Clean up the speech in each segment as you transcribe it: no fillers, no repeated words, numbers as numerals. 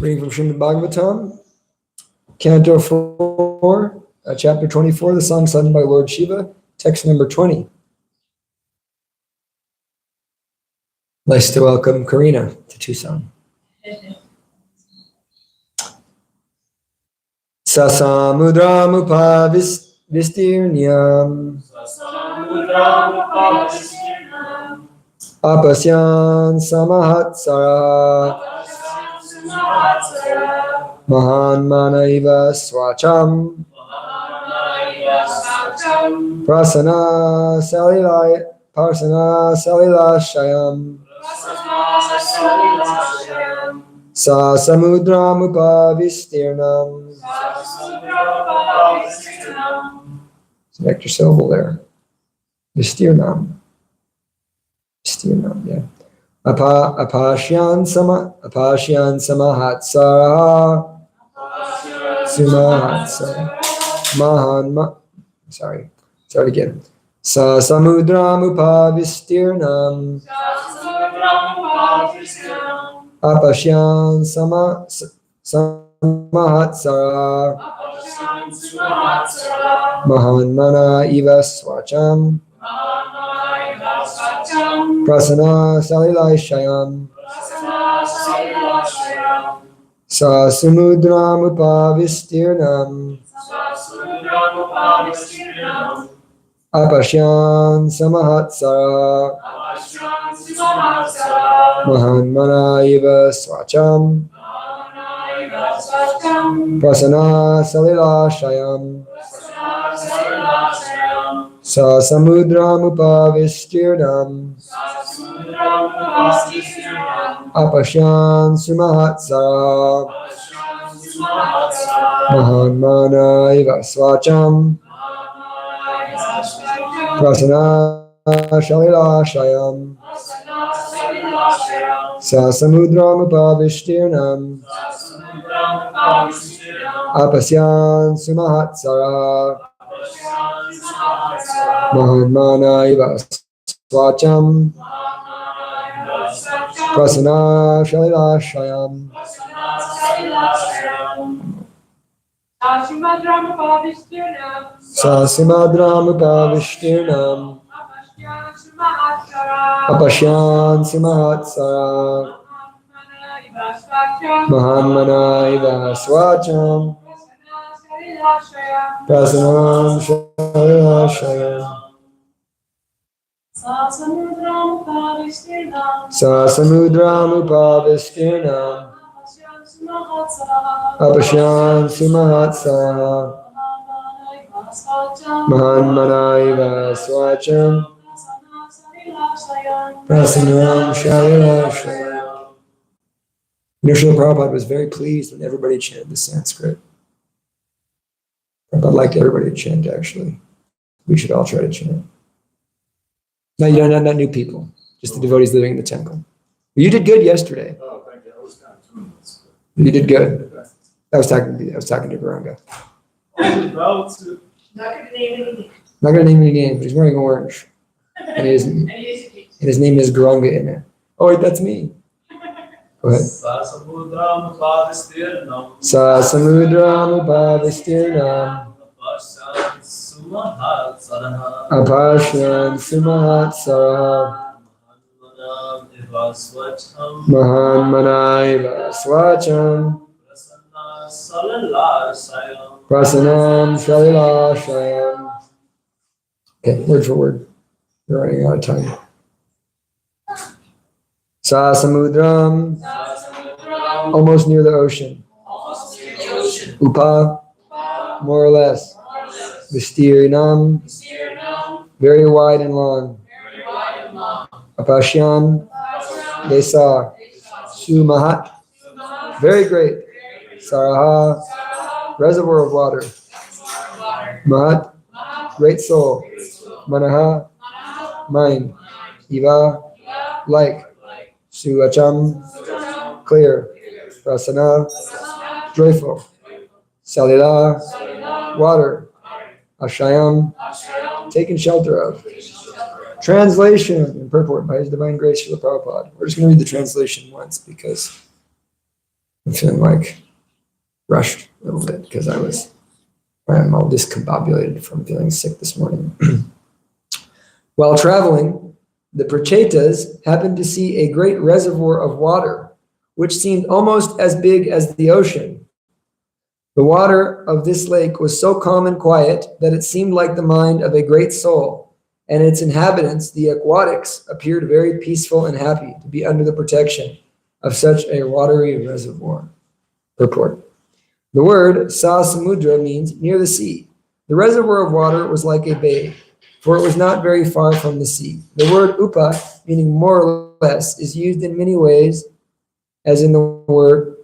Reading from Srimad Bhagavatam, Canto 4, Chapter 24, the song sung by Lord Shiva, text number 20. Nice to welcome Karina to Tucson. Sasamudramupa vistirnyam apasyan samahatsara mahan manaiva swacham prasana salilashayam sa samudramupa vistirnam. It's an extra syllable there. Vistirnam. Vistirnam, yeah. Apashyan samahatsara sumahatsara sorry, start again. Sa samudramupa vistirnam apashyan samahatsara mahan mana iva swacham prasana salilashayam sa samudramupa vistirnam apashyan samahatsara mahan mana iva swacham prasana salilashayam sa samudramupa vistirnam apashyan sumahatsara mahan mana iva swacham prasana salilashayam sa samudramupa vistirnam apasyan sumahatsara mahan mana iva swacham prasana salilashayam. Sa simadramupa vistirnam apashyan sumahatsara mahan mana iva swacham prasanam salilashayam. Sa samudramupa vistirnam apashyan sumahatsara mahan mana iva swacham prasanam salilashayam. Srila Prabhupada was very pleased when everybody chanted the Sanskrit. Prabhupada liked everybody to chant, actually. We should all try to chant. No, you don't, not new people, just the devotees living in the temple. You did good yesterday. Oh, thank you. I was kind of doing this. You did good. I was talking to Gauranga. Not Not going to name any names, but he's wearing orange. And his name is Gauranga in it. Oh, wait, that's me. Go ahead. Sa samudram vistirnam apashyan sumahatsara mahan manaiva swacham prasanam salilashayam. Okay, word for word. We're running out of time. Sa samudram, almost near the ocean. Upa, more or less. Vistirnam, very wide and long. Apashyan, they saw. Sumahat, very great. Saraha, reservoir of water. Mahat, great soul. Manaha, mind. Iva, like. Suacham, clear. Prasana, joyful. Salila, water. Ashayam, taken shelter of. Translation and purport by His Divine Grace Srila Prabhupada. We're just going to read the translation once because I'm feeling like rushed a little bit because I'm all discombobulated from feeling sick this morning. While traveling, the Prachetas happened to see a great reservoir of water, which seemed almost as big as the ocean. The water of this lake was so calm and quiet that it seemed like the mind of a great soul, and its inhabitants, the aquatics, appeared very peaceful and happy to be under the protection of such a watery reservoir. Purport. The word Sa Samudra means near the sea. The reservoir of water was like a bay, for it was not very far from the sea. The word Upa, meaning more or less, is used in many ways, as in the word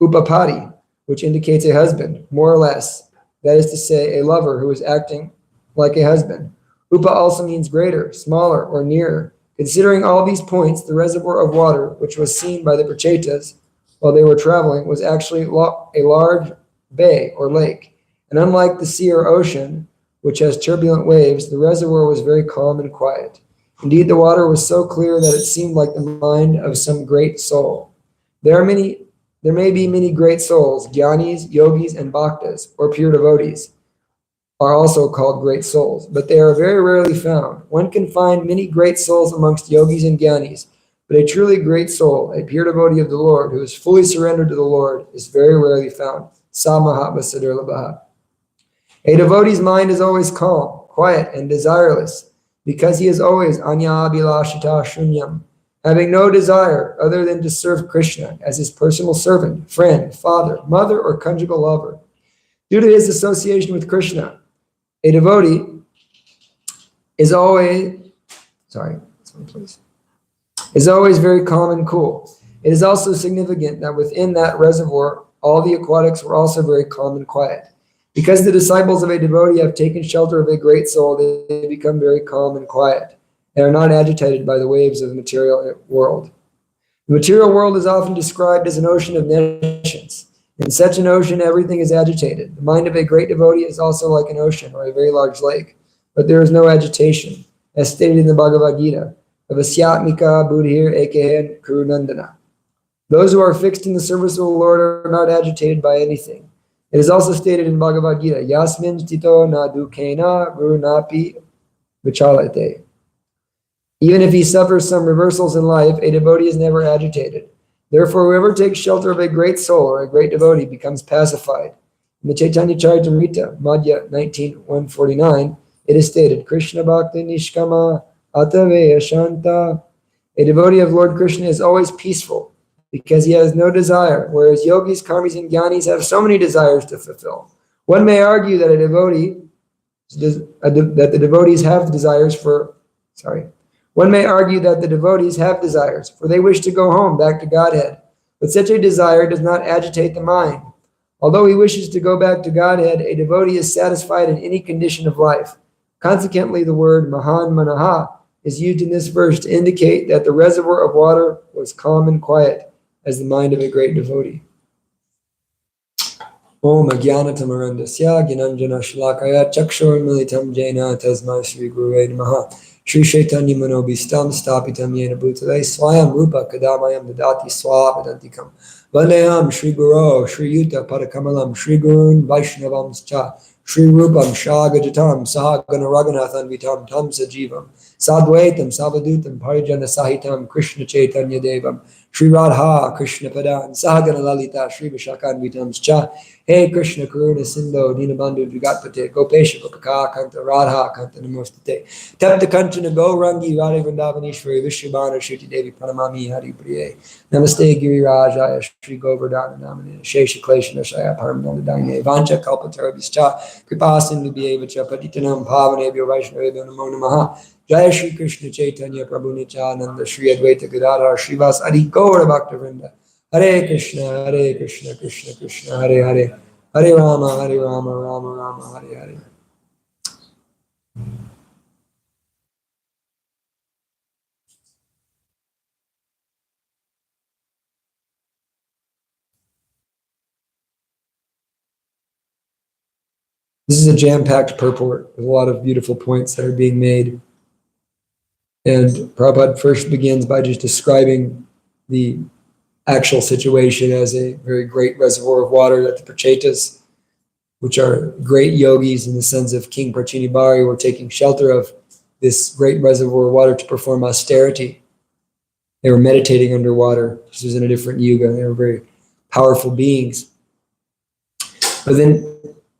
Upapati, which indicates a husband, more or less. That is to say, a lover who is acting like a husband. Upa also means greater, smaller, or nearer. Considering all these points, the reservoir of water, which was seen by the Prachetas while they were traveling, was actually a large bay or lake. And unlike the sea or ocean, which has turbulent waves, the reservoir was very calm and quiet. Indeed, the water was so clear that it seemed like the mind of some great soul. There may be many great souls, jnanis, yogis, and bhaktas, or pure devotees, are also called great souls, but they are very rarely found. One can find many great souls amongst yogis and jnanis, but a truly great soul, a pure devotee of the Lord, who is fully surrendered to the Lord, is very rarely found. Sa mahatma sadurlabha. A devotee's mind is always calm, quiet, and desireless, because he is always anyabhilashita shunyam, having no desire other than to serve Krishna as his personal servant, friend, father, mother, or conjugal lover. Due to his association with Krishna, a devotee is always very calm and cool. It is also significant that within that reservoir, all the aquatics were also very calm and quiet. Because the disciples of a devotee have taken shelter of a great soul, they become very calm and quiet and are not agitated by the waves of the material world. The material world is often described as an ocean of nescience. In such an ocean, everything is agitated. The mind of a great devotee is also like an ocean or a very large lake, but there is no agitation, as stated in the Bhagavad Gita, Avasyatmika buddhir ekehen kurunandana. Those who are fixed in the service of the Lord are not agitated by anything. It is also stated in Bhagavad Gita, Yasmin stito na dukena runapi vichalate. Even if he suffers some reversals in life, a devotee is never agitated. Therefore, whoever takes shelter of a great soul or a great devotee becomes pacified. In the Chaitanya Charitamrita, Madhya 19:149, it is stated, Krishna Bhakti Nishkama Ataveya Shanta. A devotee of Lord Krishna is always peaceful because he has no desire, whereas yogis, karmis, and jnanis have so many desires to fulfill. One may argue that the devotees have desires, for they wish to go home, back to Godhead. But such a desire does not agitate the mind. Although he wishes to go back to Godhead, a devotee is satisfied in any condition of life. Consequently, the word Mahan Manaha is used in this verse to indicate that the reservoir of water was calm and quiet as the mind of a great devotee. Om Ajnanatamarandasya Gyananjana Shalakaya Chakshur Militam Jena Tasmai Sri Gurave Namaha Sri Chaitanya Manobhistam Stapitam Yena Bhutale Swayam Rupa Kadamayam Dadati Swapadantikam Vandeham Sri Guru Sri Yuta Padakamalam Sri Gurun Vaishnavam Cha Sri Rupam Shagajatam Sahagana Raghunathan Vitam Tam Sajivam Sadvaitam Savadutam Parijana Sahitam Krishna Chaitanya Devam Sri Radha Krishna Padan Sahagana Lalita Sri Vishakan Vitam Cha Hey Krishna Karuna Sindho Dinabandhu Vigatpate Gopesha Gopaka Kanta Radha Kanta Namostate Tapta Kanchana Gaurangi Radha Vrindavanishwari Vishwabhana Shruti Devi Pranamami Hari Priye Namaste Giri Rajaya Sri Govardhana Namane Shesha Kleshana Shaya Paramananda Dine Vancha Kalpatarabhischa Kripasin Lubhyevacha Patitanam Pavanebhyo Vaishnavebhyo Namo Namaha Jaya Shri Krishna Chaitanya Prabhu Nityananda Shri Advaita Gadadhar Srivas Adi Gaura Bhakta Vrinda Hare Krishna Krishna Krishna Hare Hare Hare Rama Rama Rama Hare Hare. This is a jam-packed purport with a lot of beautiful points that are being made. And Prabhupada first begins by just describing the actual situation as a very great reservoir of water that the Prachetas, which are great yogis and the sons of King Prachinibari, were taking shelter of this great reservoir of water to perform austerity. They were meditating underwater. This was in a different yuga. They were very powerful beings. But then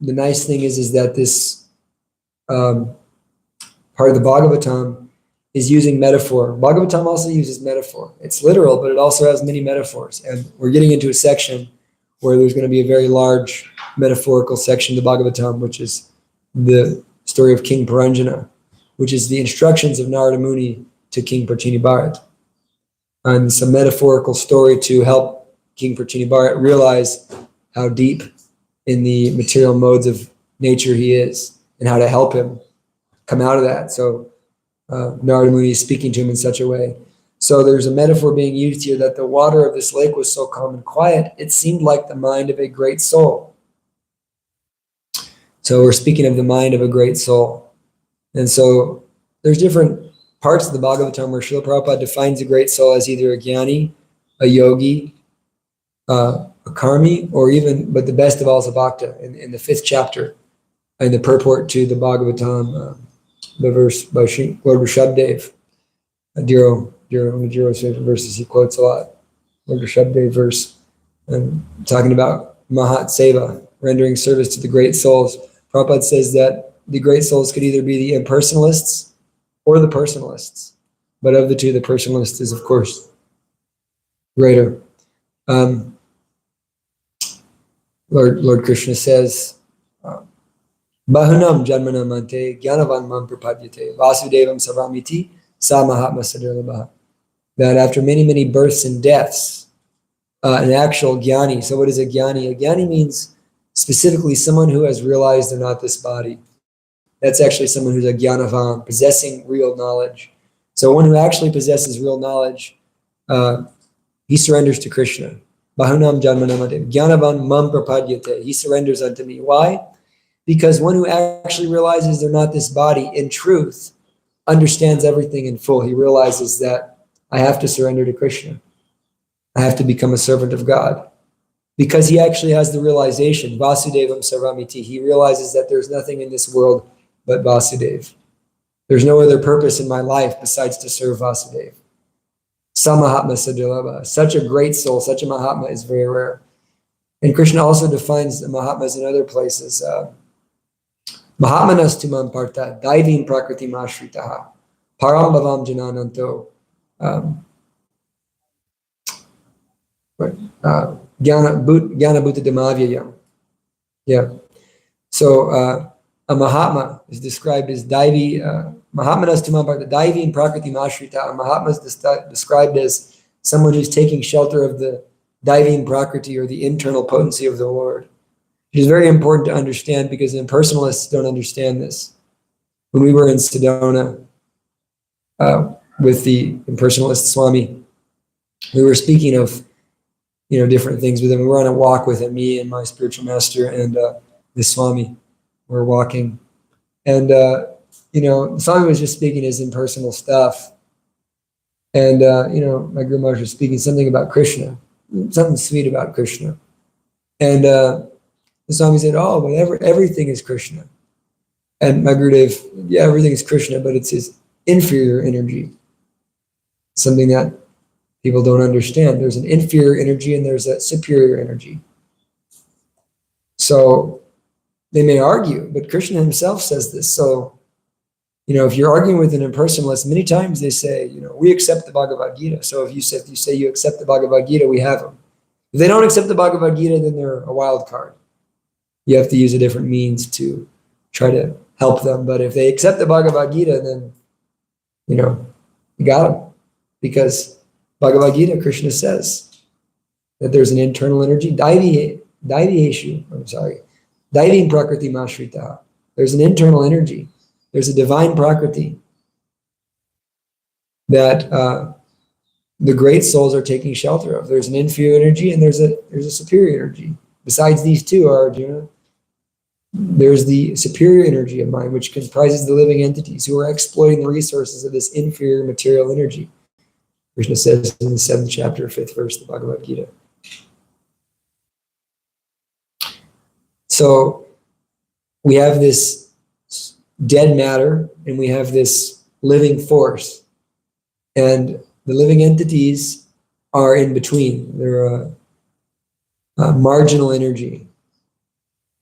the nice thing is that this part of the Bhagavatam is using metaphor. Bhagavatam also uses metaphor. It's literal, but it also has many metaphors. And we're getting into a section where there's going to be a very large metaphorical section of the Bhagavatam, which is the story of King Paranjana, which is the instructions of Narada Muni to King Prachinibharat. And it's a metaphorical story to help King Prachinibharat realize how deep in the material modes of nature he is and how to help him come out of that. So Narada Muni is speaking to him in such a way. So there's a metaphor being used here that the water of this lake was so calm and quiet, it seemed like the mind of a great soul. So we're speaking of the mind of a great soul. And so there's different parts of the Bhagavatam where Srila Prabhupada defines a great soul as either a jnani, a yogi, a karmi, or even, but the best of all is a bhakta in the 5th chapter, in the purport to the Bhagavatam, the verse by Lord Rishabdev, one of Jiro's favorite verses he quotes a lot, Lord Rishabdev verse, and talking about Mahat Seva, rendering service to the great souls. Prabhupada says that the great souls could either be the impersonalists or the personalists, but of the two, the personalist is, of course, greater. Lord Krishna says, Bahunam janmanam ante gyanavan mam prapadyate vasudevam savamiti sa mahatma sadirlabha. That after many, many births and deaths, an actual jnani. So what is a jnani? A jnani means specifically someone who has realized they're not this body. That's actually someone who's a jnanavan, possessing real knowledge. So one who actually possesses real knowledge, he surrenders to Krishna. Bahunam janmanam gyanavan mam prapadyate. He surrenders unto me. Why? Because one who actually realizes they're not this body, in truth, understands everything in full. He realizes that I have to surrender to Krishna. I have to become a servant of God. Because he actually has the realization, Vasudevam Sarvamiti, he realizes that there's nothing in this world but Vasudev. There's no other purpose in my life besides to serve Vasudev. Samahatma Sadilabha. Such a great soul, such a Mahatma is very rare. And Krishna also defines the Mahatmas in other places. Mahatmanas tumam parta, daivim prakriti mashritaha, param bhavam janananto, Jnana bhuta damavyayam. Yeah. So a Mahatma is described as Daivi, Mahatmanas tumam parta, daivim prakriti mashritaha. A Mahatma is described as someone who's taking shelter of the Daivim prakriti, or the internal potency of the Lord. It is very important to understand because impersonalists don't understand this. When we were in Sedona with the impersonalist Swami, we were speaking of different things with him. We were on a walk with him, me and my spiritual master and the Swami were walking. And the Swami was just speaking his impersonal stuff. And my Guru Maharaj was speaking something about Krishna, something sweet about Krishna. And the Swami said, oh, but everything is Krishna. And my Gurudev, yeah, everything is Krishna, but it's his inferior energy. Something that people don't understand. There's an inferior energy and there's a superior energy. So they may argue, but Krishna himself says this. So, if you're arguing with an impersonalist, many times they say, we accept the Bhagavad Gita. So if you say you accept the Bhagavad Gita, we have them. If they don't accept the Bhagavad Gita, then they're a wild card. You have to use a different means to try to help them. But if they accept the Bhagavad Gita, then, you got them. Because Bhagavad Gita, Krishna says that there's an internal energy, Daivim prakriti mashrita. There's an internal energy. There's a divine prakriti that the great souls are taking shelter of. There's an inferior energy and there's a superior energy. Besides these two, Arjuna, there's the superior energy of mind, which comprises the living entities who are exploiting the resources of this inferior material energy. Krishna says in the 7th chapter, 5th verse of the Bhagavad Gita. So we have this dead matter and we have this living force. And the living entities are in between. They're a marginal energy.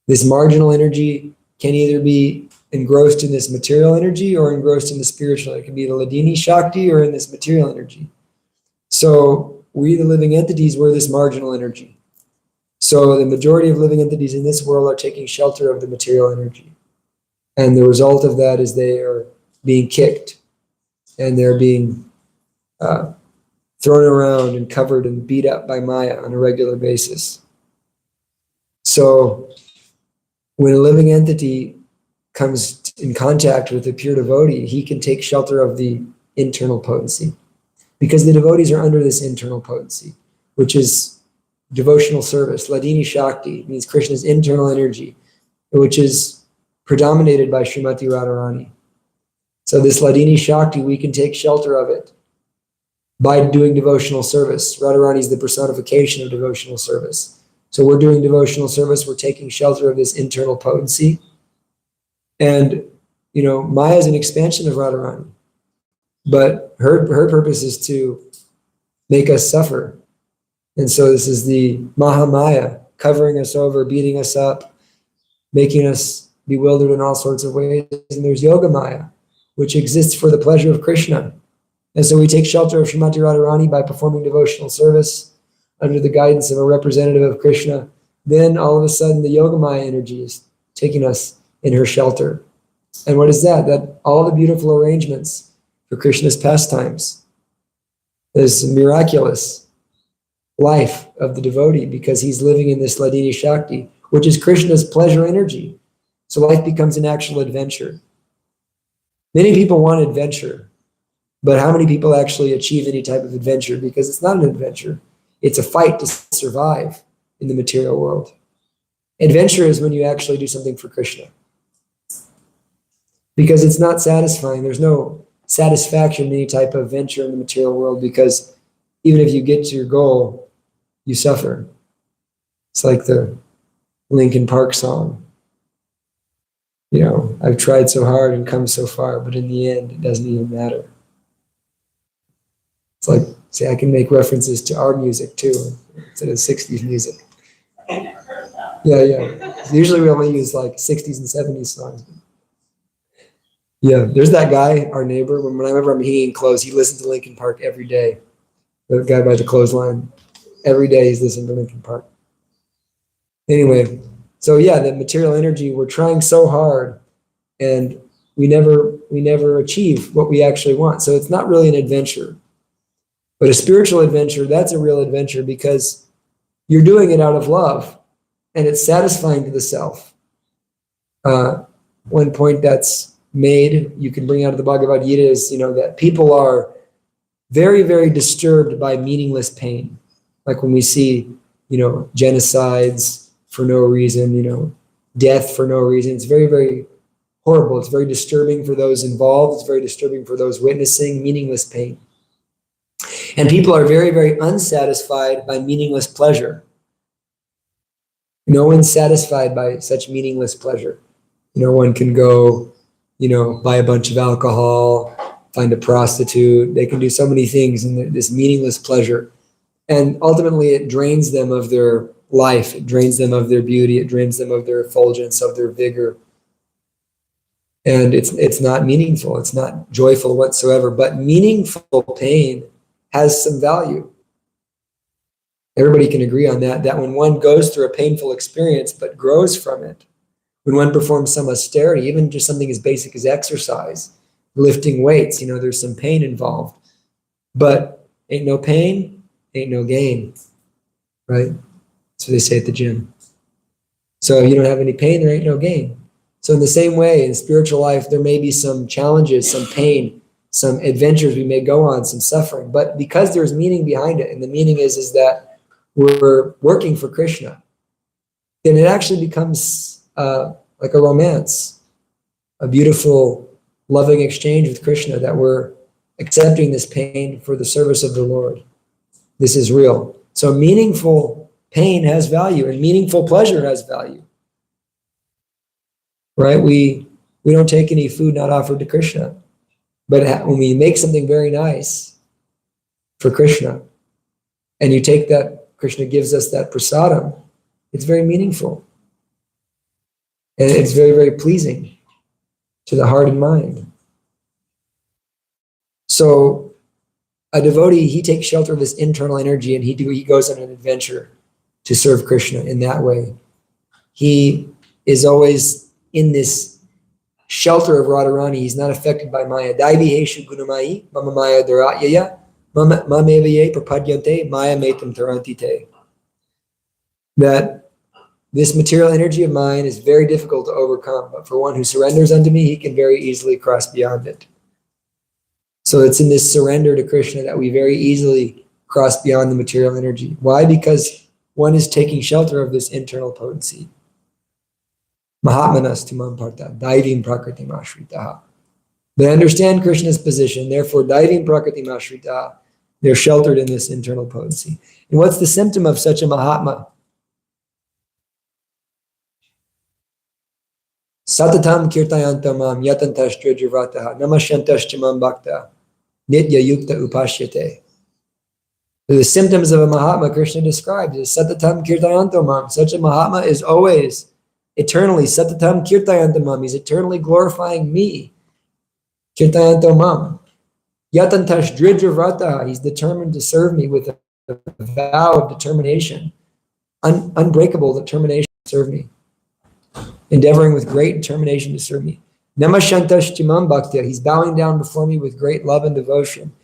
This marginal energy can either be engrossed in this material energy or engrossed in the spiritual. It can be the Ladini Shakti or in this material energy. So we, the living entities, we're this marginal energy. So the majority of living entities in this world are taking shelter of the material energy. And the result of that is they are being kicked and they're being thrown around and covered and beat up by Maya on a regular basis. So when a living entity comes in contact with a pure devotee, he can take shelter of the internal potency. Because the devotees are under this internal potency, which is devotional service. Ladini Shakti means Krishna's internal energy, which is predominated by Srimati Radharani. So this Ladini Shakti, we can take shelter of it by doing devotional service. Radharani is the personification of devotional service. So we're doing devotional service, we're taking shelter of this internal potency. And, you know, Maya is an expansion of Radharani. But her purpose is to make us suffer. And so this is the Mahamaya, covering us over, beating us up, making us bewildered in all sorts of ways. And there's Yoga Maya, which exists for the pleasure of Krishna. And so we take shelter of Srimati Radharani by performing devotional service under the guidance of a representative of Krishna. Then all of a sudden the Yoga Maya energy is taking us in her shelter. And what is that? That all the beautiful arrangements for Krishna's pastimes is miraculous life of the devotee because he's living in this Ladini Shakti, which is Krishna's pleasure energy. So life becomes an actual adventure. Many people want adventure, but how many people actually achieve any type of adventure? Because it's not an adventure. It's a fight to survive in the material world. Adventure is when you actually do something for Krishna. Because it's not satisfying. There's no satisfaction in any type of venture in the material world because even if you get to your goal, you suffer. It's like the Linkin Park song. You know, I've tried so hard and come so far, but in the end, it doesn't even matter. It's like, see, I can make references to our music too, instead of 60s music. Yeah. Usually we only use like 60s and 70s songs. Yeah, there's that guy, our neighbor. Whenever I'm hanging clothes, he listens to Linkin Park every day. The guy by the clothesline. Every day he's listening to Linkin Park. Anyway, so yeah, the material energy, we're trying so hard and we never achieve what we actually want. So it's not really an adventure. But a spiritual adventure, that's a real adventure because you're doing it out of love and it's satisfying to the self. One point that's made, you can bring out of the Bhagavad Gita is, you know, that people are very, very disturbed by meaningless pain. Like when we see, you know, genocides for no reason, you know, death for no reason. It's very, very horrible. It's very disturbing for those involved. It's very disturbing for those witnessing meaningless pain. And people are very, very unsatisfied by meaningless pleasure. No one's satisfied by such meaningless pleasure. You know, one can go, you know, buy a bunch of alcohol, find a prostitute. They can do so many things in this meaningless pleasure. And ultimately it drains them of their life. It drains them of their beauty. It drains them of their effulgence, of their vigor. And it's not meaningful. It's not joyful whatsoever. But meaningful pain has some value. Everybody can agree on that, that when one goes through a painful experience but grows from it, when one performs some austerity, even just something as basic as exercise, lifting weights, you know, there's some pain involved. But ain't no pain, ain't no gain, right? That's what they say at the gym. So if you don't have any pain, there ain't no gain. So in the same way, in spiritual life, there may be some challenges, some pain, some adventures we may go on, some suffering. But because there's meaning behind it, and the meaning is that we're working for Krishna, then it actually becomes like a romance, a beautiful, loving exchange with Krishna, that we're accepting this pain for the service of the Lord. This is real. So meaningful pain has value, and meaningful pleasure has value. Right? We don't take any food not offered to Krishna. But when we make something very nice for Krishna, and you take that, Krishna gives us that prasadam, it's very meaningful. And it's very, very pleasing to the heart and mind. So a devotee, he takes shelter of this internal energy, and he goes on an adventure to serve Krishna in that way. He is always in this shelter of Radharani. He's not affected by Maya. Daiviheshu gunamai, mama maya dharatyaya, mamevaye prapadyante, maya metam tarantite. That this material energy of mine is very difficult to overcome, but for one who surrenders unto me, he can very easily cross beyond it. So it's in this surrender to Krishna that we very easily cross beyond the material energy. Why? Because one is taking shelter of this internal potency. Mahatmanas tumam parta, daivim prakritim ashritaha. They understand Krishna's position, therefore daivim prakritim ashritaha. They're sheltered in this internal potency. And what's the symptom of such a Mahatma? Satatam kirtayantamam yatantastra jirvataha namasyantaschamam bhakta nitya yukta upashyate. The symptoms of a Mahatma Krishna describes is Satatam kirtayantamam. Such a Mahatma is always, eternally, Satatam kirtayantamam. He's eternally glorifying me. Kirtayantamam. Yatantash drijvrataha. He's determined to serve me with a vow of determination. Unbreakable determination to serve me. Endeavoring with great determination to serve me. Namasyantash timam bhakti. He's bowing down before me with great love and devotion.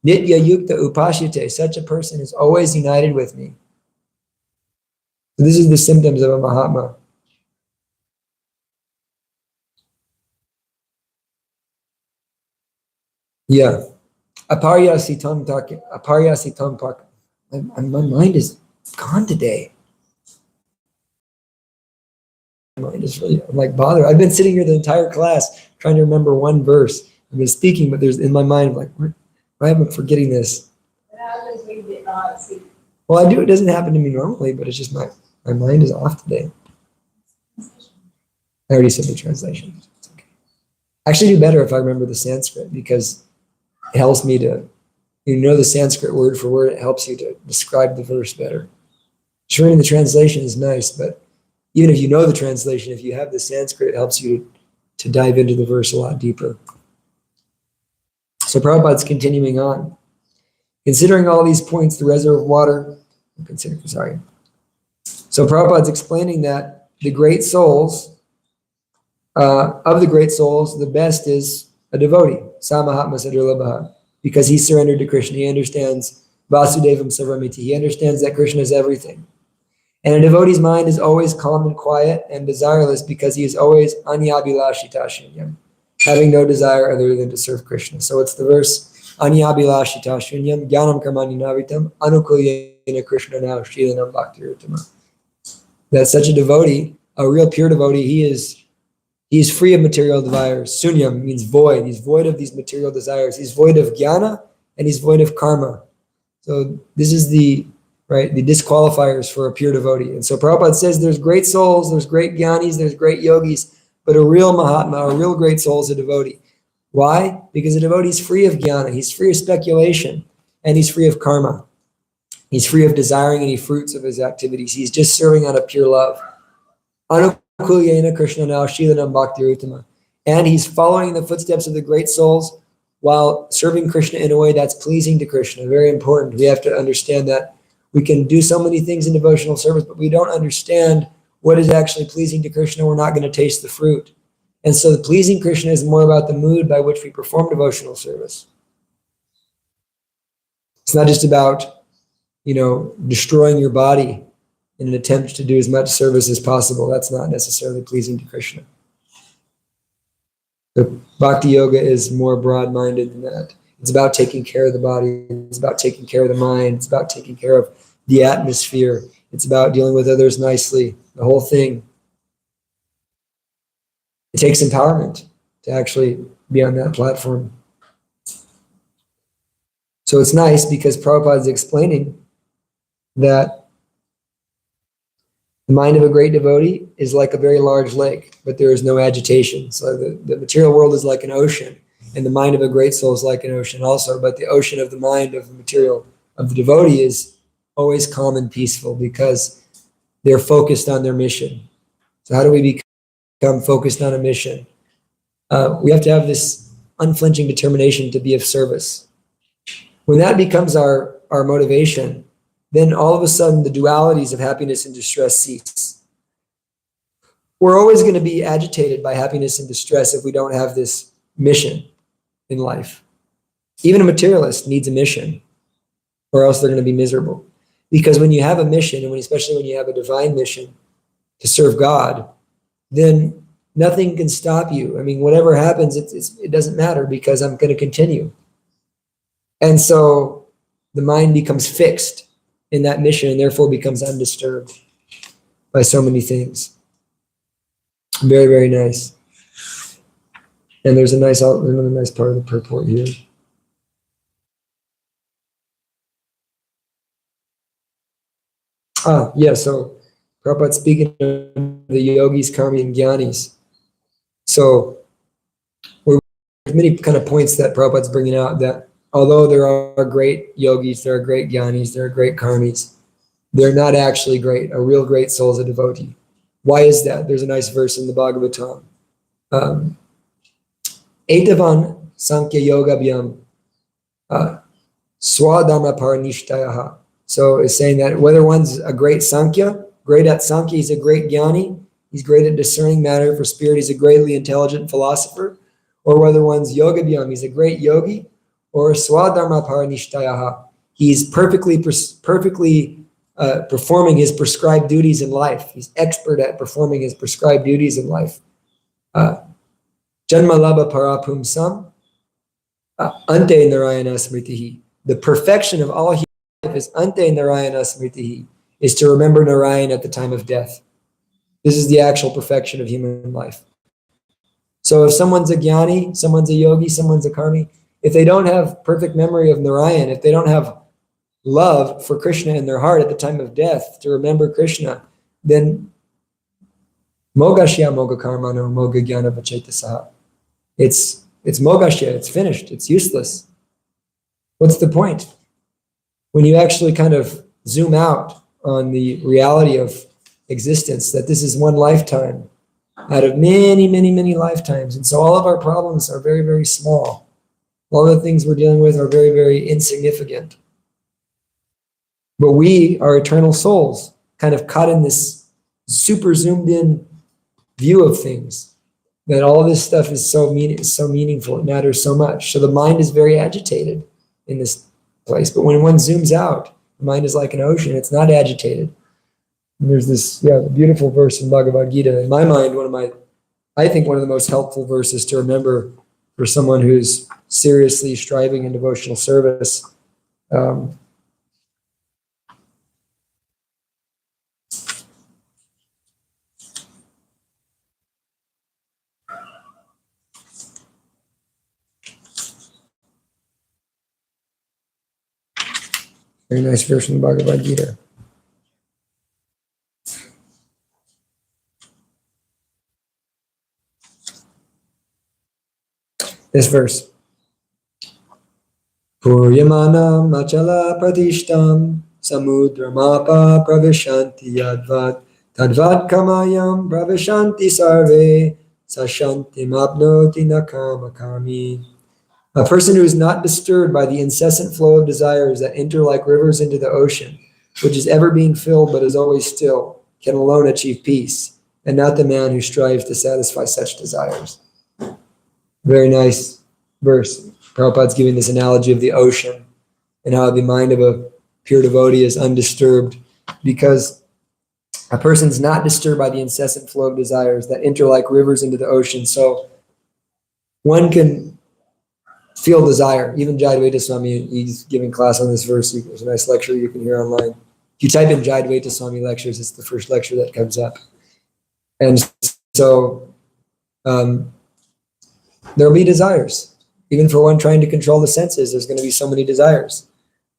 Nitya yukta upashyate. Such a person is always united with me. So this is the symptoms of a Mahatma. Yeah. Aparyasitam pak. My mind is gone today. My mind is really, I'm like bothered. I've been sitting here the entire class trying to remember one verse. I've been speaking, but there's in my mind, I'm like, why am I forgetting this? Well, I do. It doesn't happen to me normally, but it's just my mind is off today. I already said the translation. It's okay. I actually do better if I remember the Sanskrit, because it helps me to, the Sanskrit word for word. It helps you to describe the verse better. Sure, the translation is nice, but even if you know the translation, if you have the Sanskrit, it helps you to dive into the verse a lot deeper. So Prabhupada's continuing on. Considering all these points, the reservoir of water, So Prabhupada's explaining that the great souls, of the great souls, the best is a devotee, Samahatma Sadurlabha, because he surrendered to Krishna. He understands Vasudevam Sarvamiti. He understands that Krishna is everything. And a devotee's mind is always calm and quiet and desireless because he is always anyabhilashita, having no desire other than to serve Krishna. So it's the verse, anyabhilashita shunyam jnanam karmani navitam anukulyena Krishna now shilanam bhakti-rutama. That such a devotee, a real pure devotee, he is free of material desires. Sunyam means void. He's void of these material desires. He's void of jnana and he's void of karma. So this is the disqualifiers for a pure devotee. And so Prabhupada says there's great souls, there's great jnanis, there's great yogis, but a real Mahatma, a real great soul is a devotee. Why? Because a devotee is free of jnana, he's free of speculation, and he's free of karma. He's free of desiring any fruits of his activities. He's just serving out of pure love. Anukulyena Krishna now Shilanam Bhakti-rutama. And he's following the footsteps of the great souls while serving Krishna in a way that's pleasing to Krishna. Very important. We have to understand that we can do so many things in devotional service, but we don't understand what is actually pleasing to Krishna. We're not going to taste the fruit. And so the pleasing Krishna is more about the mood by which we perform devotional service. It's not just about, destroying your body in an attempt to do as much service as possible. That's not necessarily pleasing to Krishna. The Bhakti Yoga is more broad-minded than that. It's about taking care of the body. It's about taking care of the mind. It's about taking care of the atmosphere. It's about dealing with others nicely. The whole thing. It takes empowerment to actually be on that platform. So it's nice because Prabhupada is explaining that the mind of a great devotee is like a very large lake, but there is no agitation. So the material world is like an ocean, and the mind of a great soul is like an ocean also, but the ocean of the mind of the material of the devotee is always calm and peaceful because they're focused on their mission. So how do we become focused on a mission? We have to have this unflinching determination to be of service. When that becomes our motivation, then all of a sudden the dualities of happiness and distress cease. We're always going to be agitated by happiness and distress if we don't have this mission in life. Even a materialist needs a mission, or else they're going to be miserable. Because when you have a mission, and especially when you have a divine mission to serve God, then nothing can stop you. I mean, whatever happens, it doesn't matter because I'm going to continue. And so the mind becomes fixed in that mission and therefore becomes undisturbed by so many things. Very, very nice. And there's another nice part of the purport here. So Prabhupada speaking of the yogis, karmi, and jnanis. So there's many kind of points that Prabhupada's bringing out that although there are great yogis, there are great jnanis, there are great karmis, they're not actually great. A real great soul is a devotee. Why is that? There's a nice verse in the Bhagavatam. Etavan Sankhya Yoga Vyam Swadharma Paranishtayaha. So it's saying that whether one's a great Sankhya, great at Sankhya, he's a great jnani, he's great at discerning matter for spirit, he's a greatly intelligent philosopher, or whether one's yoga vyam, he's a great yogi, or swadharma paranishtayaha, he's perfectly performing his prescribed duties in life. He's expert at performing his prescribed duties in life. Janma labha parapumsam ante narayana smritihi. The perfection of all life is ante narayana smritihi, is to remember Narayan at the time of death. This is the actual perfection of human life. So if someone's a jnani, someone's a yogi, someone's a karmi, if they don't have perfect memory of Narayan, if they don't have love for Krishna in their heart at the time of death to remember Krishna, then mogashya moga karmano moga jnana vachetasaha. It's mogashya, it's finished, it's useless. What's the point? When you actually kind of zoom out on the reality of existence, that this is one lifetime out of many, many, many lifetimes. And so all of our problems are very, very small. All the things we're dealing with are very, very insignificant. But we are eternal souls, kind of caught in this super zoomed in view of things, that all this stuff is so meaningful, it matters so much. So the mind is very agitated in this place. But when one zooms out, the mind is like an ocean, it's not agitated. And there's this beautiful verse in Bhagavad Gita. In my mind, I think one of the most helpful verses to remember for someone who's seriously striving in devotional service. Very nice verse in the Bhagavad Gita. This verse. Puryamanam achala pratishtam samudramapa pravishanti yadvat tadvat kamayam pravishanti sarve sashanti mapnoti nakamakami. A person who is not disturbed by the incessant flow of desires that enter like rivers into the ocean, which is ever being filled but is always still, can alone achieve peace, and not the man who strives to satisfy such desires. Very nice verse. Prabhupada's giving this analogy of the ocean and how the mind of a pure devotee is undisturbed because a person's not disturbed by the incessant flow of desires that enter like rivers into the ocean. So one can feel desire. Even Jayadvaita Swami, he's giving class on this verse. There's a nice lecture you can hear online. If you type in Jayadvaita Swami lectures, it's the first lecture that comes up. And so there'll be desires. Even for one trying to control the senses, there's going to be so many desires.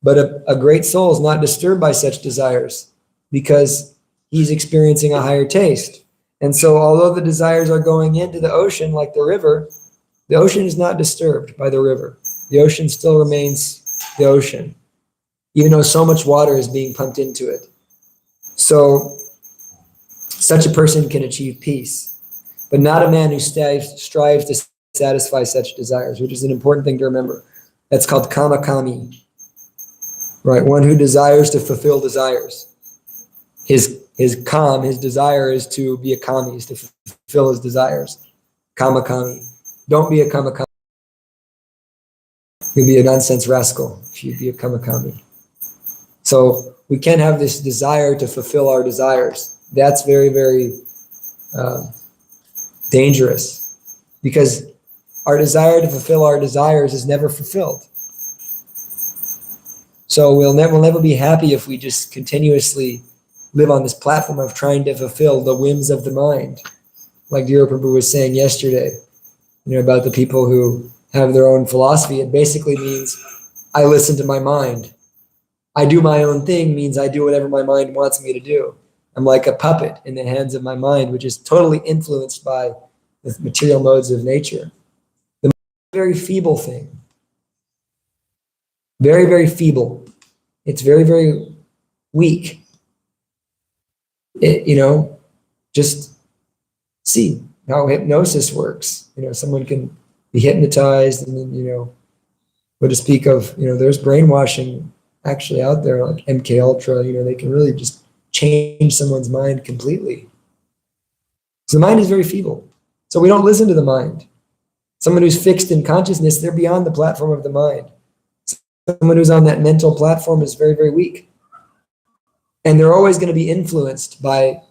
But a great soul is not disturbed by such desires because he's experiencing a higher taste. And so although the desires are going into the ocean like the river, the ocean is not disturbed by the river. The ocean still remains the ocean, even though so much water is being pumped into it. So such a person can achieve peace, but not a man who strives to satisfy such desires, which is an important thing to remember. That's called kama-kami, right? One who desires to fulfill desires. His desire is to be a kami, is to fulfill his desires. Kama-kami. Don't be a kama-kami. You'll be a nonsense rascal if you be a kama-kami. So we can't have this desire to fulfill our desires. That's very, very dangerous, because our desire to fulfill our desires is never fulfilled. So we'll never be happy if we just continuously live on this platform of trying to fulfill the whims of the mind. Like Dhira Prabhu was saying yesterday, about the people who have their own philosophy. It basically means I listen to my mind. I do my own thing means I do whatever my mind wants me to do. I'm like a puppet in the hands of my mind, which is totally influenced by the material modes of nature. The mind is a very feeble thing. Very, very feeble. It's very, very weak. Just see how hypnosis works. Someone can be hypnotized, and then, what to speak of, there's brainwashing actually out there, like MK Ultra, they can really just change someone's mind completely. So the mind is very feeble. So we don't listen to the mind. Someone who's fixed in consciousness, they're beyond the platform of the mind. Someone who's on that mental platform is very, very weak. And they're always going to be influenced by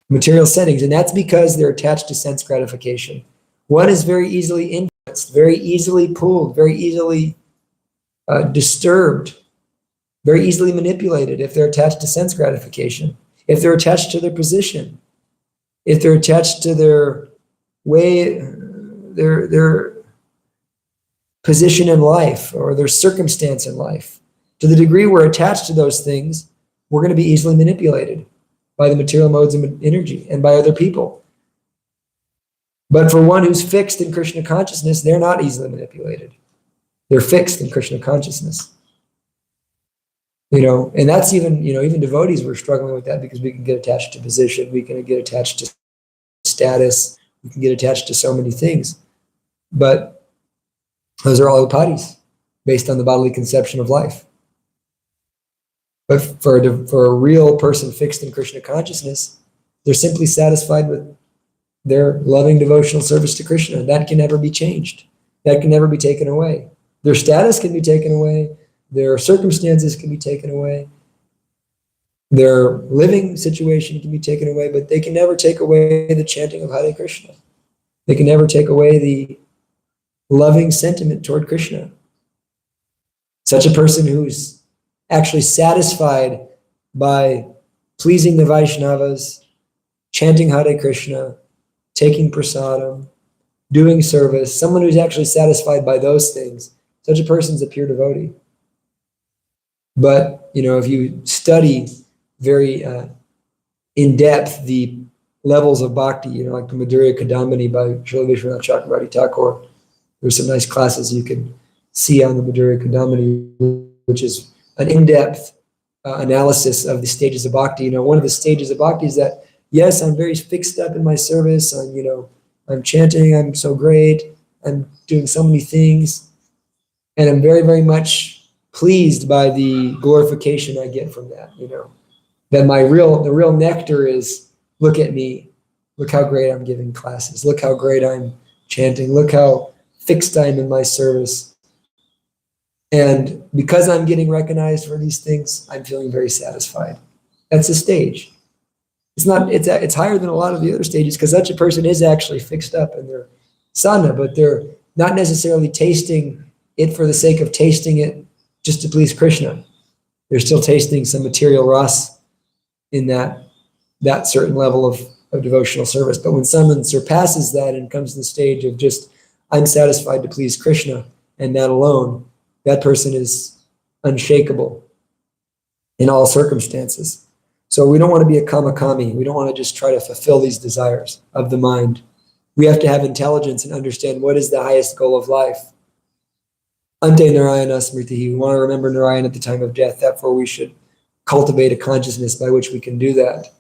material settings. And that's because they're attached to sense gratification. One is very easily influenced, very easily pulled, very easily disturbed, very easily manipulated if they're attached to sense gratification, if they're attached to their position, if they're attached to their way, their position in life or their circumstance in life. To the degree we're attached to those things, we're going to be easily manipulated by the material modes of energy and by other people. But for one who's fixed in Krishna consciousness, they're not easily manipulated. They're fixed in Krishna consciousness. And that's even devotees were struggling with that, because we can get attached to position, we can get attached to status, we can get attached to so many things. But those are all upadis, based on the bodily conception of life. But for a real person fixed in Krishna consciousness, they're simply satisfied with their loving devotional service to Krishna. That can never be changed. That can never be taken away. Their status can be taken away. Their circumstances can be taken away. Their living situation can be taken away, but they can never take away the chanting of Hare Krishna. They can never take away the loving sentiment toward Krishna. Such a person who's actually satisfied by pleasing the Vaishnavas, chanting Hare Krishna, taking prasadam, doing service, someone who's actually satisfied by those things, such a person's a pure devotee. But, if you study very in depth the levels of bhakti, like the Madhurya Kadambini by Srila Vishwanath Chakravarti Thakur, there's some nice classes you can see on the Madhurya Kadambini, which is an in-depth analysis of the stages of bhakti. One of the stages of bhakti is that, yes, I'm very fixed up in my service. I'm chanting. I'm so great. I'm doing so many things. And I'm very, very much pleased by the glorification I get from that, that the real nectar is, look at me, look how great I'm giving classes, look how great I'm chanting, look how fixed I am in my service. And because I'm getting recognized for these things, I'm feeling very satisfied. That's a stage. It's higher than a lot of the other stages, because such a person is actually fixed up in their sadhana, but they're not necessarily tasting it for the sake of tasting it just to please Krishna. They're still tasting some material ras in that certain level of devotional service. But when someone surpasses that and comes to the stage of just I'm satisfied to please Krishna and that alone, that person is unshakable in all circumstances. So we don't want to be a kamakami. We don't want to just try to fulfill these desires of the mind. We have to have intelligence and understand what is the highest goal of life. Ante Narayana Smritihi. We want to remember Narayan at the time of death. Therefore, we should cultivate a consciousness by which we can do that.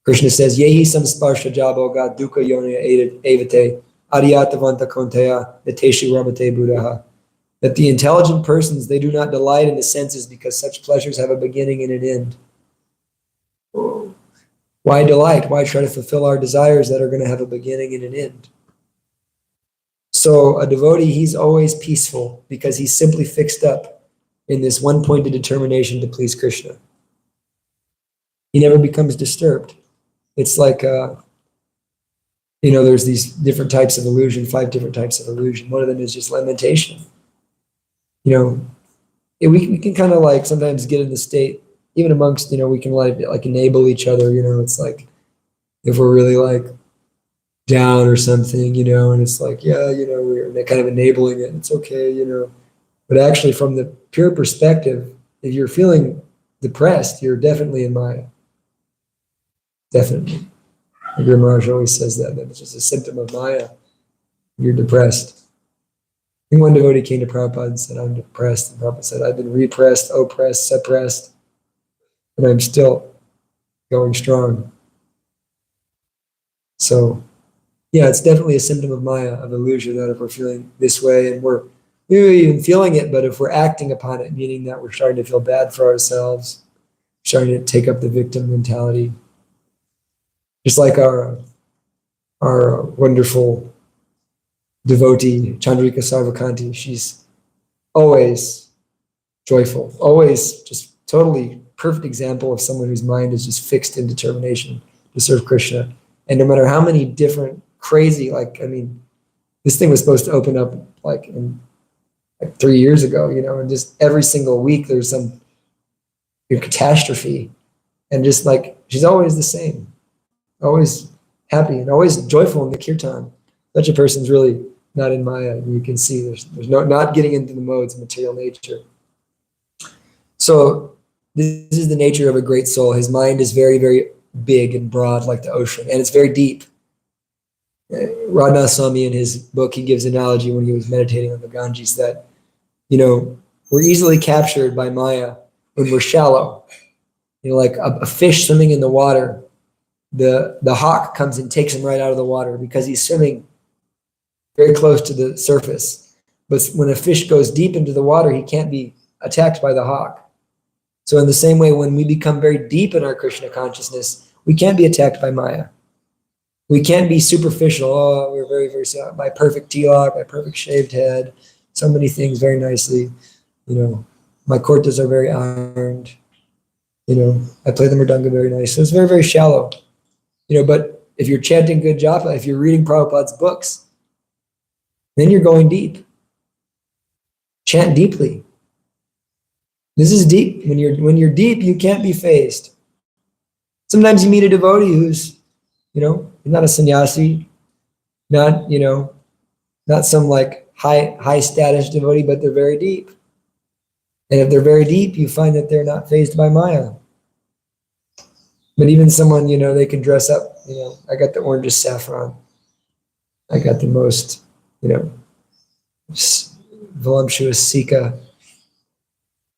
Krishna says, Yehi samsparsha jaboga dukkha yonaya evate aryatavanta konteya nateshu ramate buddhaha. That the intelligent persons, they do not delight in the senses because such pleasures have a beginning and an end. Why delight? Why try to fulfill our desires that are going to have a beginning and an end? So a devotee, he's always peaceful because he's simply fixed up in this one-pointed determination to please Krishna. He never becomes disturbed. It's like, there's these different types of illusion, 5 different types of illusion. One of them is just lamentation. We can kind of like sometimes get in the state, even amongst, we can like enable each other, it's like, if we're really like down or something, and it's like, we're kind of enabling it. It's okay, But actually from the pure perspective, if you're feeling depressed, you're definitely in Maya. Definitely. The Guru Maharaj always says that it's just a symptom of Maya. You're depressed. I think one devotee came to Prabhupada and said, I'm depressed. And Prabhupada said, I've been repressed, oppressed, suppressed, and I'm still going strong. So, yeah, it's definitely a symptom of Maya, of illusion, that if we're feeling this way and we're even feeling it, but if we're acting upon it, meaning that we're starting to feel bad for ourselves, starting to take up the victim mentality. Just like our wonderful devotee, Chandrika Sarvakanti, she's always joyful, always just totally perfect example of someone whose mind is just fixed in determination to serve Krishna. And no matter how many different crazy, this thing was supposed to open up like 3 years ago, and just every single week there's some catastrophe. And just like, she's always the same, always happy and always joyful in the kirtan. Such a person's really not in Maya. You can see there's no, not getting into the modes of material nature. So this is the nature of a great soul. His mind is very, very big and broad like the ocean, and it's very deep. Radhanath Swami in his book, he gives an analogy when he was meditating on the Ganges that, we're easily captured by Maya when we're shallow. Like a fish swimming in the water, the hawk comes and takes him right out of the water because he's swimming very close to the surface. But when a fish goes deep into the water, he can't be attacked by the hawk. So in the same way, when we become very deep in our Krishna consciousness, we can't be attacked by Maya. We can't be superficial. Oh, we're very, very, my perfect tilak, my perfect shaved head, so many things very nicely. My kurtas are very ironed. I play the mridanga very nice. So it's very, very shallow. But if you're chanting good japa, if you're reading Prabhupada's books, then you're going deep. Chant deeply. This is deep. When you're deep, you can't be phased. Sometimes you meet a devotee who's, not a sannyasi, not some like high status devotee, but they're very deep. And if they're very deep, you find that they're not phased by Maya. But even someone, they can dress up, I got the orangest saffron. I got the most, voluptuous Sika.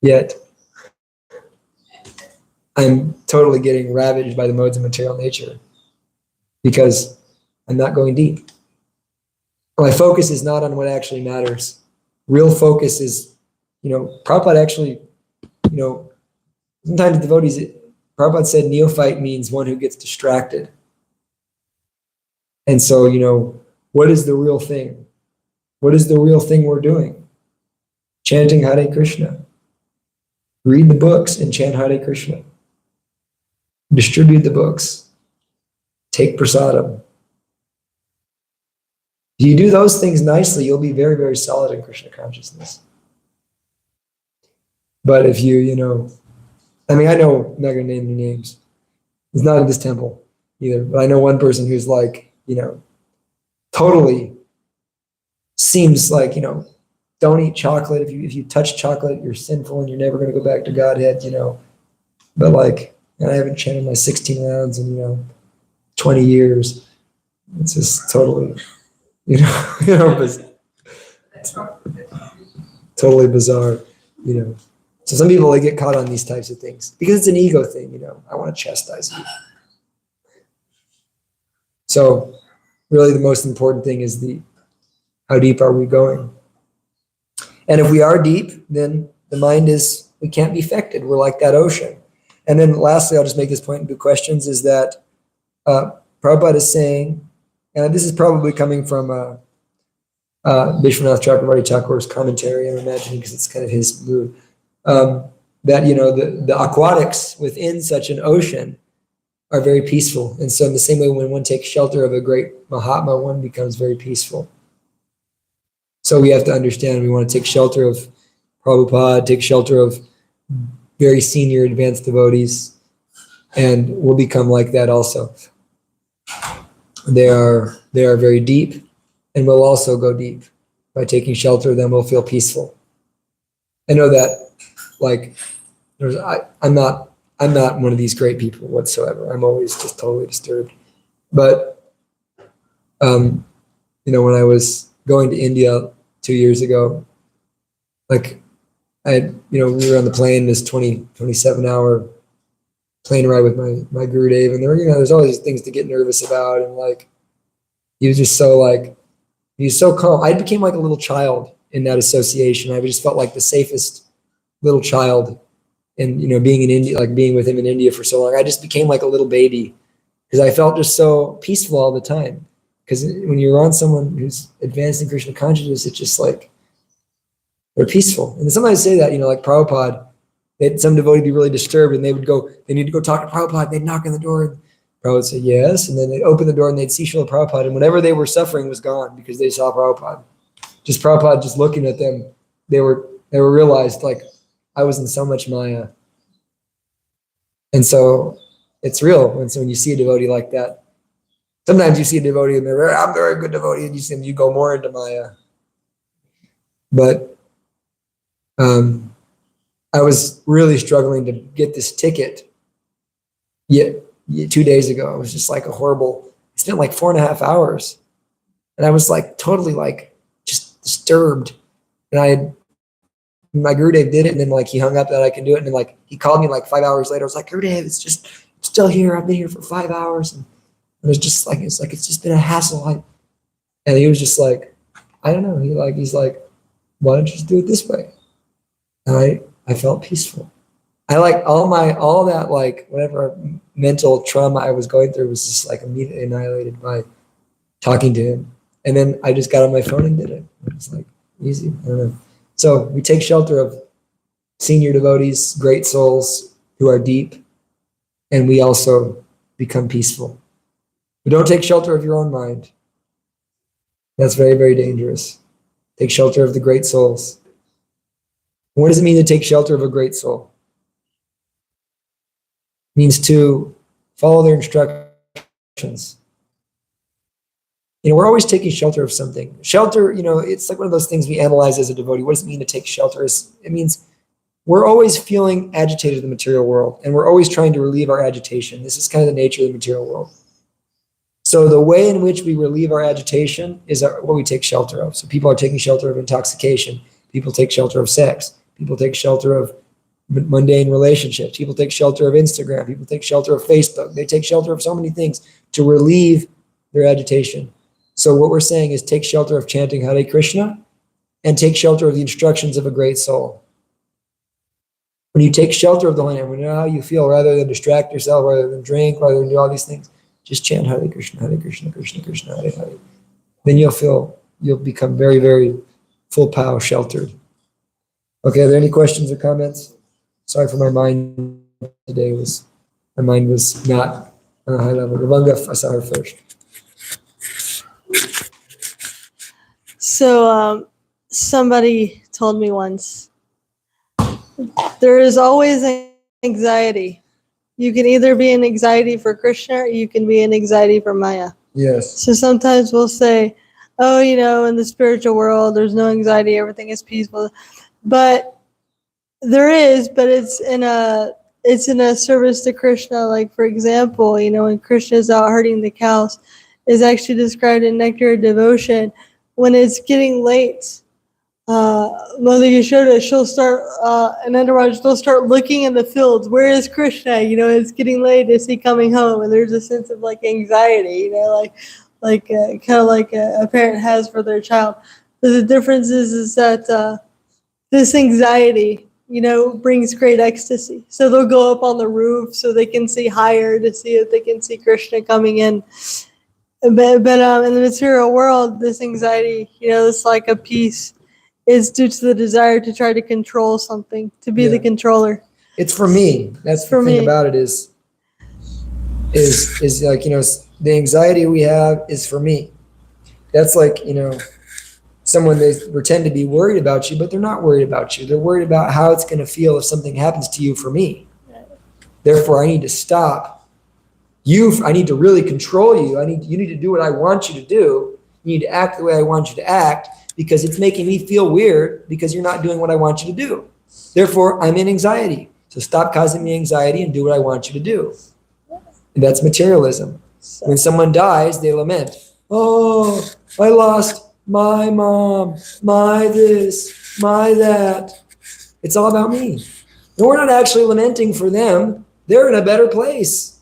Yet, I'm totally getting ravaged by the modes of material nature because I'm not going deep. My focus is not on what actually matters. Real focus is, Prabhupada actually, sometimes devotees, Prabhupada said neophyte means one who gets distracted. And so, what is the real thing? What is the real thing we're doing? Chanting Hare Krishna. Read the books and chant Hare Krishna. Distribute the books. Take prasadam. If you do those things nicely, you'll be very, very solid in Krishna consciousness. But if you, I know, I'm not going to name any names. It's not in this temple either, but I know one person who's like, totally seems like, don't eat chocolate. If you touch chocolate, you're sinful and you're never going to go back to Godhead, But like, and I haven't chanted my 16 rounds in, 20 years. It's just totally, totally bizarre, So some people, they get caught on these types of things because it's an ego thing, I want to chastise you. So really the most important thing is how deep are we going? And if we are deep, then the mind we can't be affected. We're like that ocean. And then lastly, I'll just make this point into questions, is that Prabhupada is saying, and this is probably coming from Vishwanath Chakravarti Thakur's commentary, I'm imagining, because it's kind of his mood, that, the aquatics within such an ocean are very peaceful. And so in the same way, when one takes shelter of a great Mahatma, one becomes very peaceful. So we have to understand, we want to take shelter of Prabhupada, take shelter of very senior advanced devotees, and we'll become like that also. They are very deep, and we'll also go deep. By taking shelter of them, we'll feel peaceful. I know that, like, I'm not one of these great people whatsoever. I'm always just totally disturbed. But, when I was going to India 2 years ago, like, we were on the plane, this 27-hour plane ride with my Gurudev, and there's all these things to get nervous about, and like, he was so calm. I became like a little child in that association. I just felt like the safest little child, and being in India, like being with him in India for so long, I just became like a little baby because I felt just so peaceful all the time. Because when you're around someone who's advanced in Krishna consciousness, it's just like they're peaceful. And sometimes say that, like Prabhupada, some devotee be really disturbed, and they need to go talk to Prabhupada, and they'd knock on the door, and Prabhupada would say yes, and then they'd open the door and they'd see Srila Prabhupada, and whatever they were suffering was gone because they saw Prabhupada. Just Prabhupada just looking at them, they were realized, like, I was in so much Maya. And so it's real when you see a devotee like that. Sometimes you see a devotee and I'm a very good devotee, and you see them, you go more into Maya. But I was really struggling to get this ticket. Yet 2 days ago, it was just like I spent like 4.5 hours, and I was like totally like just disturbed. And my Gurudev did it, and then like he hung up that I can do it, and then like he called me like 5 hours later. I was like, Gurudev, it's still here. I've been here for 5 hours, and it was just like it's just been a hassle. And he was just like, I don't know. He's like, why don't you just do it this way? And I felt peaceful. I like all that, like whatever mental trauma I was going through was just like immediately annihilated by talking to him. And then I just got on my phone and did it. It was like easy. I don't know. So we take shelter of senior devotees, great souls who are deep, and we also become peaceful. We don't take shelter of your own mind. That's very, very dangerous. Take shelter of the great souls. What does it mean to take shelter of a great soul? It means to follow their instructions. We're always taking shelter of something. Shelter, it's like one of those things we analyze as a devotee. What does it mean to take shelter? It means we're always feeling agitated in the material world, and we're always trying to relieve our agitation. This is kind of the nature of the material world. So the way in which we relieve our agitation is what we take shelter of. So people are taking shelter of intoxication. People take shelter of sex. People take shelter of mundane relationships. People take shelter of Instagram. People take shelter of Facebook. They take shelter of so many things to relieve their agitation. So what we're saying is take shelter of chanting Hare Krishna and take shelter of the instructions of a great soul. When you take shelter of the Lamb, when you know how you feel, rather than distract yourself, rather than drink, rather than do all these things, just chant Hare Krishna, Krishna Krishna, Hare Hare. Then you'll become very, very full pow sheltered. Okay, are there any questions or comments? Sorry for my mind today. My mind was not on a high level. Gauranga, I saw her first. So somebody told me once, there is always anxiety. You can either be in anxiety for Krishna or you can be in anxiety for Maya. Yes. So sometimes we'll say, oh, in the spiritual world, there's no anxiety, everything is peaceful. But there is, but it's in a service to Krishna. Like, for example, when Krishna is out herding the cows, is actually described in Nectar of Devotion. When it's getting late, Mother Yashoda, she'll start, and Entourage, they'll start looking in the fields. Where is Krishna? It's getting late. Is he coming home? And there's a sense of like anxiety, kind of like a parent has for their child. But the difference is that this anxiety, brings great ecstasy. So they'll go up on the roof so they can see higher to see if they can see Krishna coming in. But in the material world, this anxiety, it's like a peace, is due to the desire to try to control something, to be the controller. It's for me. That's the thing about it is like, the anxiety we have is for me. That's like, someone, they pretend to be worried about you, but they're not worried about you. They're worried about how it's going to feel if something happens to you for me. Therefore, I need to stop you. I need to really control you. You need to do what I want you to do. You need to act the way I want you to act, because it's making me feel weird because you're not doing what I want you to do. Therefore, I'm in anxiety. So stop causing me anxiety and do what I want you to do. And that's materialism. When someone dies, they lament. Oh, I lost my mom, my this, my that. It's all about me. And we're not actually lamenting for them. They're in a better place.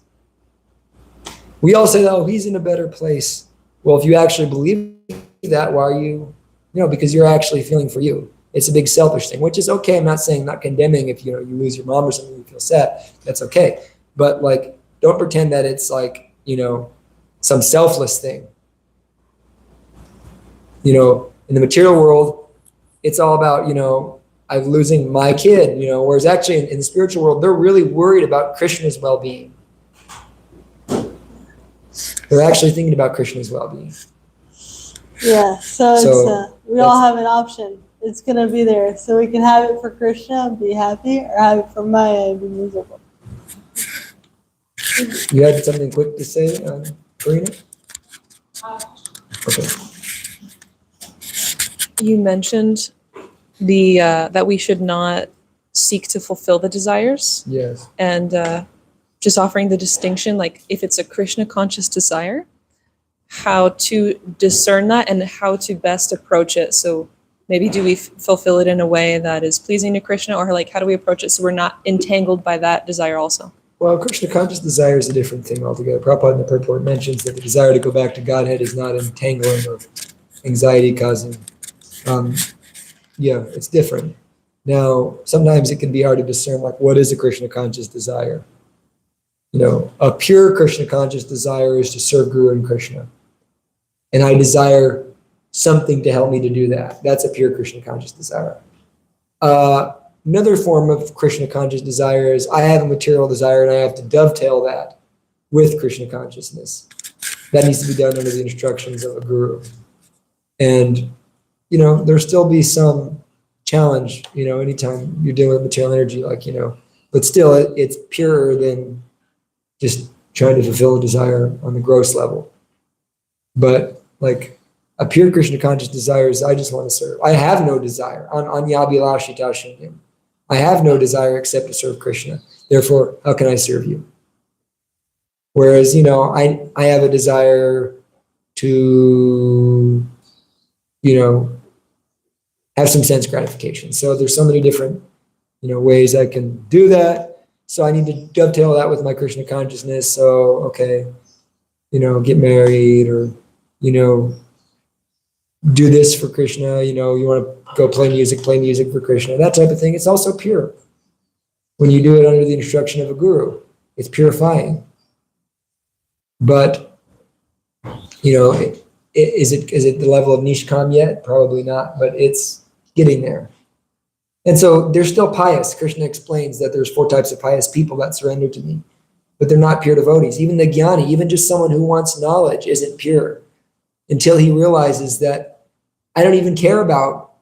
We all say, oh, he's in a better place. Well, if you actually believe that, why are you, because you're actually feeling for you. It's a big selfish thing, which is okay. I'm not saying, not condemning if, you lose your mom or something, you feel sad. That's okay. But like, don't pretend that it's like, some selfless thing. In the material world, it's all about, I'm losing my kid, whereas actually in the spiritual world, they're really worried about Krishna's well-being. They're actually thinking about Krishna's well-being. Yeah, so we all have an option. It's going to be there. So we can have it for Krishna and be happy, or have it for Maya and be miserable. You had something quick to say, Karina? Okay. You mentioned that we should not seek to fulfill the desires. Yes. And just offering the distinction, like if it's a Krishna conscious desire, how to discern that and how to best approach it. So maybe do we fulfill it in a way that is pleasing to Krishna, or like how do we approach it so we're not entangled by that desire also? Well, Krishna conscious desire is a different thing altogether. Prabhupada in the purport mentions that the desire to go back to Godhead is not entangling or anxiety causing. It's different. Now, sometimes it can be hard to discern, like, what is a Krishna conscious desire? A pure Krishna conscious desire is to serve Guru and Krishna. And I desire something to help me to do that. That's a pure Krishna conscious desire. Another form of Krishna conscious desire is I have a material desire and I have to dovetail that with Krishna consciousness. That needs to be done under the instructions of a guru. And, there'll still be some challenge, anytime you're dealing with material energy, but still it's purer than just trying to fulfill a desire on the gross level. But like a pure Krishna conscious desire is I just want to serve. I have no desire on Yabhilashi Tashunyam. I have no desire except to serve Krishna. Therefore, how can I serve you? Whereas, I have a desire to, have some sense gratification. So there's so many different, ways I can do that. So I need to dovetail that with my Krishna consciousness. So, okay, get married or, do this for Krishna, you want to go play music for Krishna, that type of thing. It's also pure. When you do it under the instruction of a guru, it's purifying. But, is it the level of Nishkam yet? Probably not, but it's getting there. And so they're still pious. Krishna explains that there's 4 types of pious people that surrender to me, but they're not pure devotees. Even the jnani, even just someone who wants knowledge isn't pure until he realizes that I don't even care about,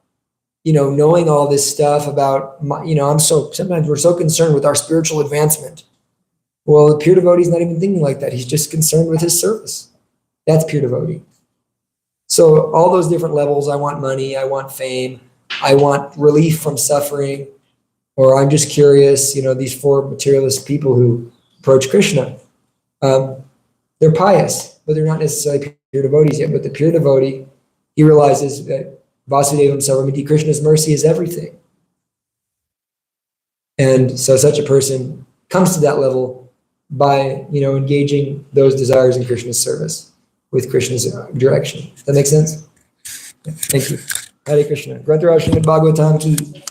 knowing all this stuff about, sometimes we're so concerned with our spiritual advancement. Well, the pure devotee is not even thinking like that. He's just concerned with his service. That's pure devotee. So all those different levels, I want money, I want fame, I want relief from suffering, or I'm just curious, these four materialist people who approach Krishna, they're pious, but they're not necessarily pure devotees yet. But the pure devotee, he realizes that Vasudevam Sarvamiti, Krishna's mercy is everything. And so such a person comes to that level by, engaging those desires in Krishna's service with Krishna's direction. Does that make sense? Yeah, thank you. Hare Krishna. Grantaraj Srimad Bhagavatam ki